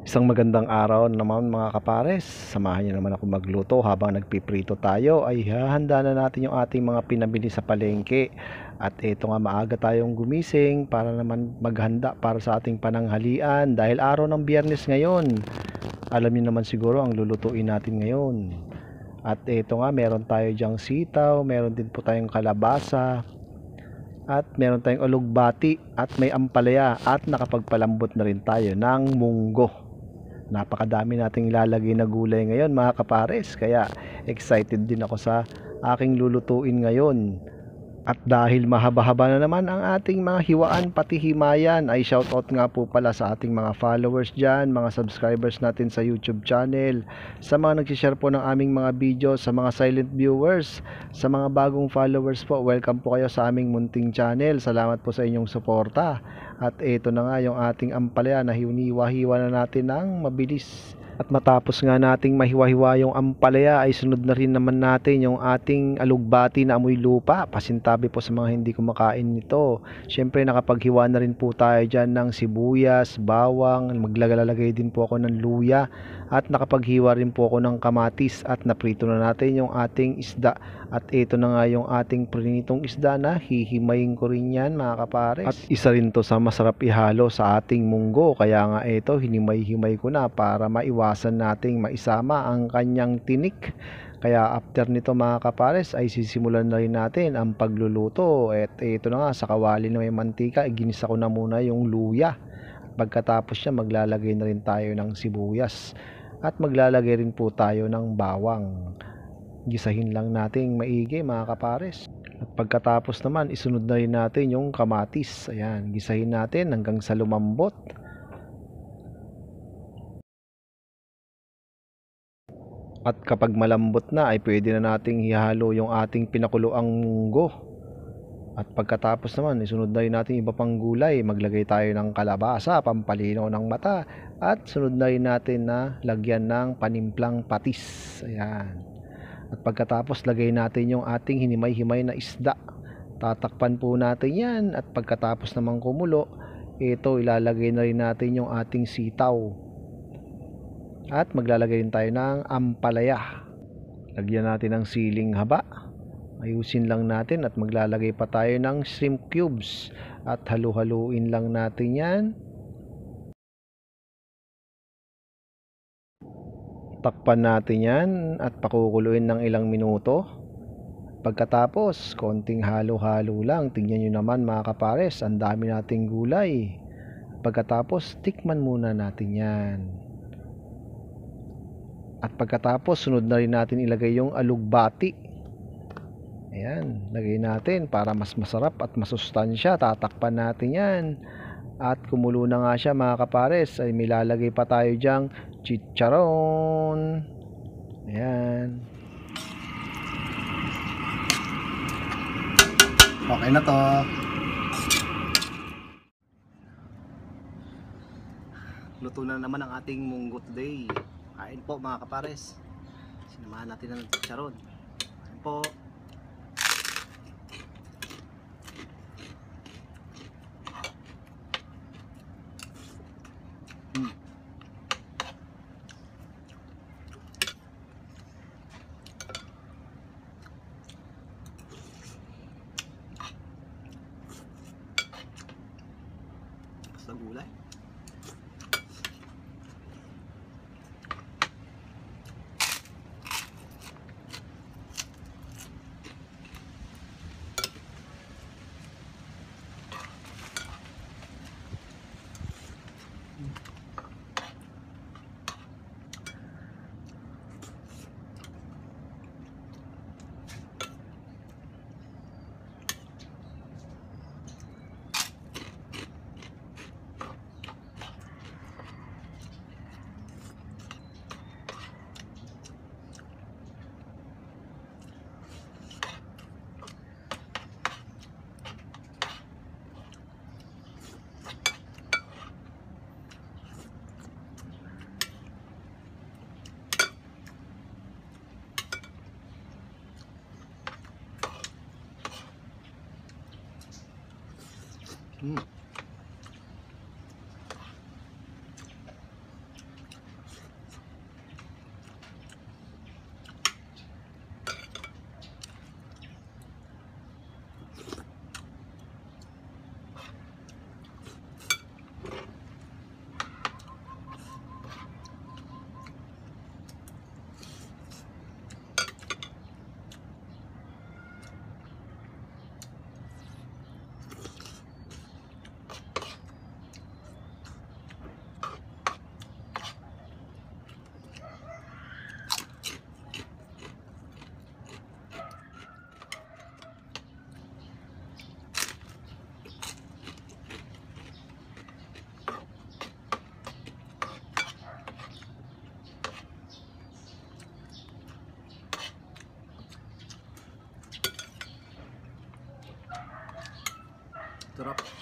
Isang magandang araw naman mga kapares. Samahan niyo naman ako magluto habang nagpiprito tayo ay hahanda na natin yung ating mga pinabili sa palengke. At ito nga maaga tayong gumising para naman maghanda para sa ating pananghalian dahil araw ng Biyernes ngayon. Alam niyo naman siguro ang lulutuin natin ngayon. At ito nga meron tayo diyang sitaw, meron din po tayong kalabasa, at meron tayong alugbati at may ampalaya at nakapagpalambot na rin tayo ng munggo. Napakadami nating ilalagay na gulay ngayon mga kapares, kaya excited din ako sa aking lulutuin ngayon. At dahil mahaba-haba na naman ang ating mga hiwaan pati himayan, ay shoutout nga po pala sa ating mga followers dyan, mga subscribers natin sa YouTube channel, sa mga nagsishare po ng aming mga video, sa mga silent viewers, sa mga bagong followers po, welcome po kayo sa aming munting channel. Salamat po sa inyong suporta. At ito na nga yung ating ampalaya na hiniwa-hiwa na natin ng mabilis. At matapos nga nating mahiwa-hiwa yung ampalaya ay sunod na rin naman natin yung ating alugbati na amoy lupa. Pasintabi po sa mga hindi kumakain nito. Syempre nakapaghiwa na rin po tayo dyan ng sibuyas, bawang, maglalagay din po ako ng luya. At nakapaghiwa rin po ako ng kamatis at naprito na natin yung ating isda. At ito na nga yung ating prinitong isda na hihimayin ko rin yan mga kapares. At isa rin to sa masarap ihalo sa ating munggo. Kaya nga ito hinimay-himay ko na para maiwasan nating maisama ang kanyang tinik. Kaya after nito mga kapares ay sisimulan na rin natin ang pagluluto. At ito na nga sa kawali na may mantika, ginisa ko na muna yung luya. Pagkatapos niya maglalagay na rin tayo ng sibuyas. At maglalagay rin po tayo ng bawang. Gisahin lang natin maigi mga kapares. At pagkatapos naman isunod na rin natin yung kamatis. Ayan, gisahin natin hanggang sa lumambot. At kapag malambot na ay pwede na nating ihalo yung ating pinakuloang munggo. At pagkatapos naman isunod na rin natin iba pang gulay. Maglagay tayo ng kalabasa, pampalinaw ng mata. At sunod na rin natin na lagyan ng panimplang patis. Ayan. At pagkatapos lagay natin yung ating hinimay-himay na isda. Tatakpan po natin yan. At pagkatapos naman kumulo, ito ilalagay na rin natin yung ating sitaw. At maglalagay rin tayo ng ampalaya. Lagyan natin ng siling haba. Ayusin lang natin at maglalagay pa tayo ng shrimp cubes. At halu-haluin lang natin yan. Takpan natin yan at pakukuluin ng ilang minuto. Pagkatapos, konting halo-halo lang. Tingnan nyo naman mga kapares, ang dami nating gulay. Pagkatapos, tikman muna natin yan. At pagkatapos, sunod na rin natin ilagay yung alugbati. Ayan, lagay natin para mas masarap at masustansya. Tatakpan natin yan. At kumulo na nga siya mga kapares, ay milalagay pa tayo dyang chicharon. Ayan. Okay na to. Luto na naman ang ating munggo today. Kain po mga kapares. Sinamahan natin ng chicharon. Kain po. Sa gulay. Sarap.